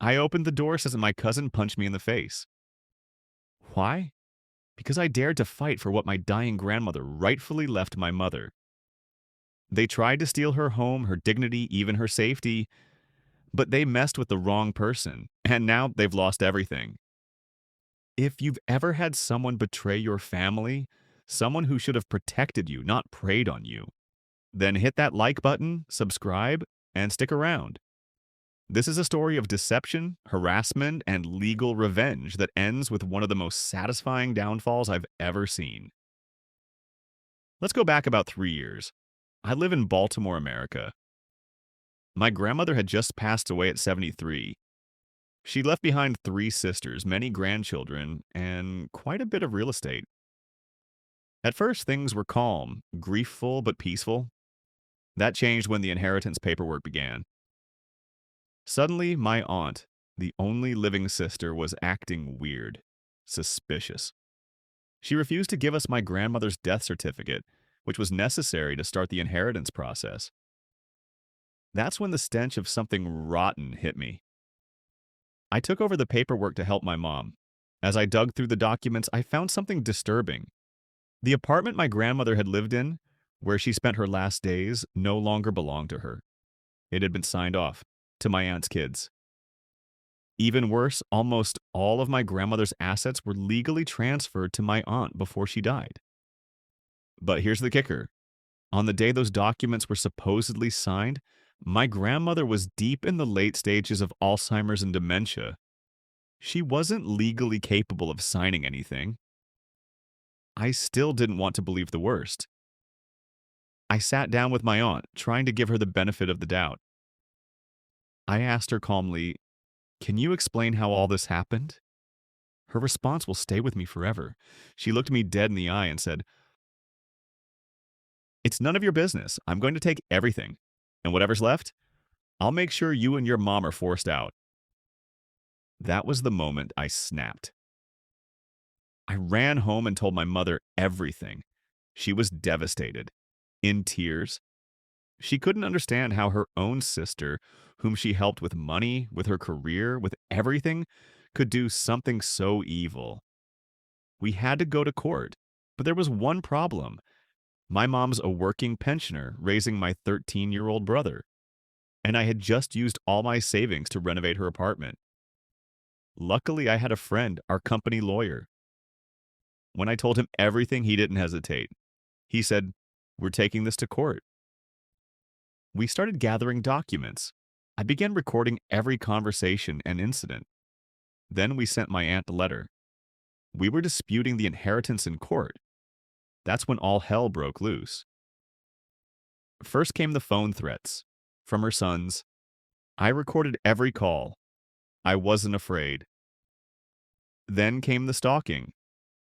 I opened the door so that my cousin punched me in the face. Why? Because I dared to fight for what my dying grandmother rightfully left my mother. They tried to steal her home, her dignity, even her safety, but they messed with the wrong person, and now they've lost everything. If you've ever had someone betray your family, someone who should have protected you, not preyed on you, then hit that like button, subscribe, and stick around. This is a story of deception, harassment, and legal revenge that ends with one of the most satisfying downfalls I've ever seen. Let's go back about 3 years. I live in Baltimore, America. My grandmother had just passed away at 73. She left behind 3 sisters, many grandchildren, and quite a bit of real estate. At first, things were calm, griefful, but peaceful. That changed when the inheritance paperwork began. Suddenly, my aunt, the only living sister, was acting weird, suspicious. She refused to give us my grandmother's death certificate, which was necessary to start the inheritance process. That's when the stench of something rotten hit me. I took over the paperwork to help my mom. As I dug through the documents, I found something disturbing. The apartment my grandmother had lived in, where she spent her last days, no longer belonged to her. It had been signed off to my aunt's kids. Even worse, almost all of my grandmother's assets were legally transferred to my aunt before she died. But here's the kicker. On the day those documents were supposedly signed, my grandmother was deep in the late stages of Alzheimer's and dementia. She wasn't legally capable of signing anything. I still didn't want to believe the worst. I sat down with my aunt, trying to give her the benefit of the doubt. I asked her calmly, "Can you explain how all this happened?" Her response will stay with me forever. She looked me dead in the eye and said, "It's none of your business. I'm going to take everything. And whatever's left, I'll make sure you and your mom are forced out." That was the moment I snapped. I ran home and told my mother everything. She was devastated, in tears. She couldn't understand how her own sister, whom she helped with money, with her career, with everything, could do something so evil. We had to go to court, but there was one problem. My mom's a working pensioner raising my 13-year-old brother, and I had just used all my savings to renovate her apartment. Luckily, I had a friend, our company lawyer. When I told him everything, he didn't hesitate. He said, "We're taking this to court." We started gathering documents. I began recording every conversation and incident. Then we sent my aunt a letter. We were disputing the inheritance in court. That's when all hell broke loose. First came the phone threats from her sons. I recorded every call. I wasn't afraid. Then came the stalking.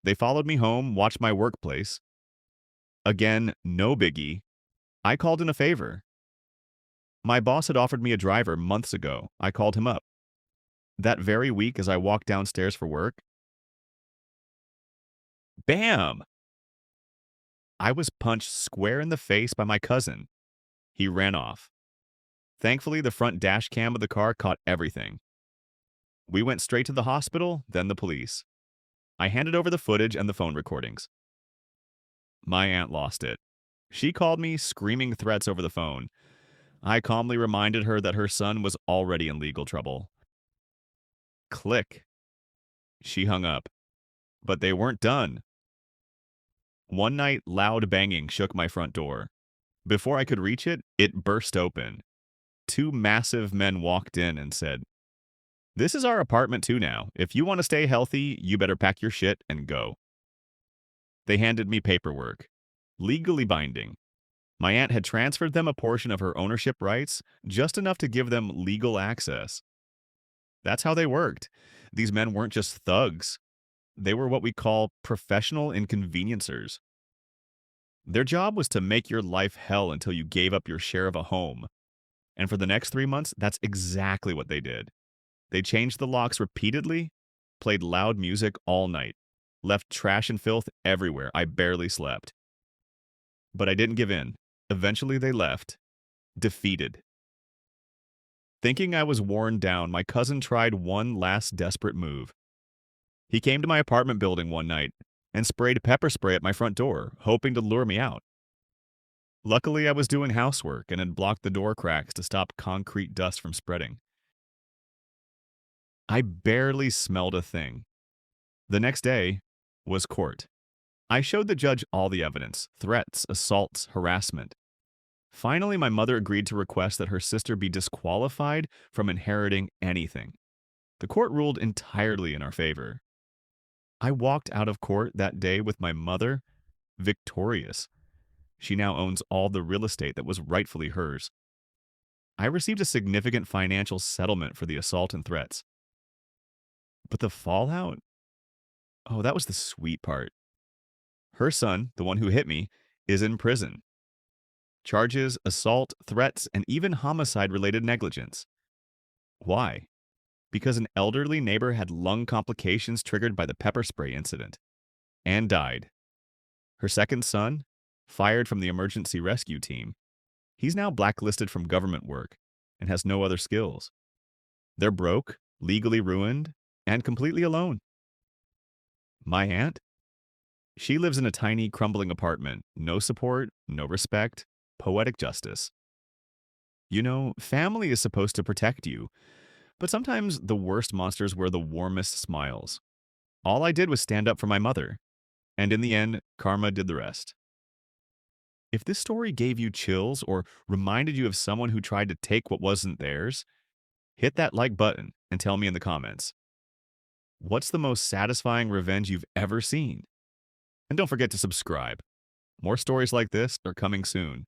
They followed me home, watched my workplace. Again, no biggie. I called in a favor. My boss had offered me a driver months ago. I called him up. That very week, as I walked downstairs for work, bam! I was punched square in the face by my cousin. He ran off. Thankfully, the front dash cam of the car caught everything. We went straight to the hospital, then the police. I handed over the footage and the phone recordings. My aunt lost it. She called me, screaming threats over the phone. I calmly reminded her that her son was already in legal trouble. Click. She hung up. But they weren't done. One night, loud banging shook my front door. Before I could reach it, it burst open. 2 massive men walked in and said, "This is our apartment too now. If you want to stay healthy, you better pack your shit and go." They handed me paperwork, legally binding. My aunt had transferred them a portion of her ownership rights, just enough to give them legal access. That's how they worked. These men weren't just thugs. They were what we call professional inconveniencers. Their job was to make your life hell until you gave up your share of a home. And for the next 3 months, that's exactly what they did. They changed the locks repeatedly, played loud music all night, left trash and filth everywhere. I barely slept. But I didn't give in. Eventually, they left, defeated. Thinking I was worn down, my cousin tried one last desperate move. He came to my apartment building one night and sprayed pepper spray at my front door, hoping to lure me out. Luckily, I was doing housework and had blocked the door cracks to stop concrete dust from spreading. I barely smelled a thing. The next day was court. I showed the judge all the evidence: threats, assaults, harassment. Finally, my mother agreed to request that her sister be disqualified from inheriting anything. The court ruled entirely in our favor. I walked out of court that day with my mother victorious. She now owns all the real estate that was rightfully hers. I received a significant financial settlement for the assault and threats. But the fallout? Oh, that was the sweet part. Her son, the one who hit me, is in prison. Charges, assault, threats, and even homicide-related negligence. Why? Because an elderly neighbor had lung complications triggered by the pepper spray incident and died. Her second son, fired from the emergency rescue team, he's now blacklisted from government work and has no other skills. They're broke, legally ruined, and completely alone. My aunt? She lives in a tiny, crumbling apartment. No support, no respect, poetic justice. You know, family is supposed to protect you, but sometimes the worst monsters wear the warmest smiles. All I did was stand up for my mother, and in the end, karma did the rest. If this story gave you chills or reminded you of someone who tried to take what wasn't theirs, hit that like button and tell me in the comments. What's the most satisfying revenge you've ever seen? And don't forget to subscribe. More stories like this are coming soon.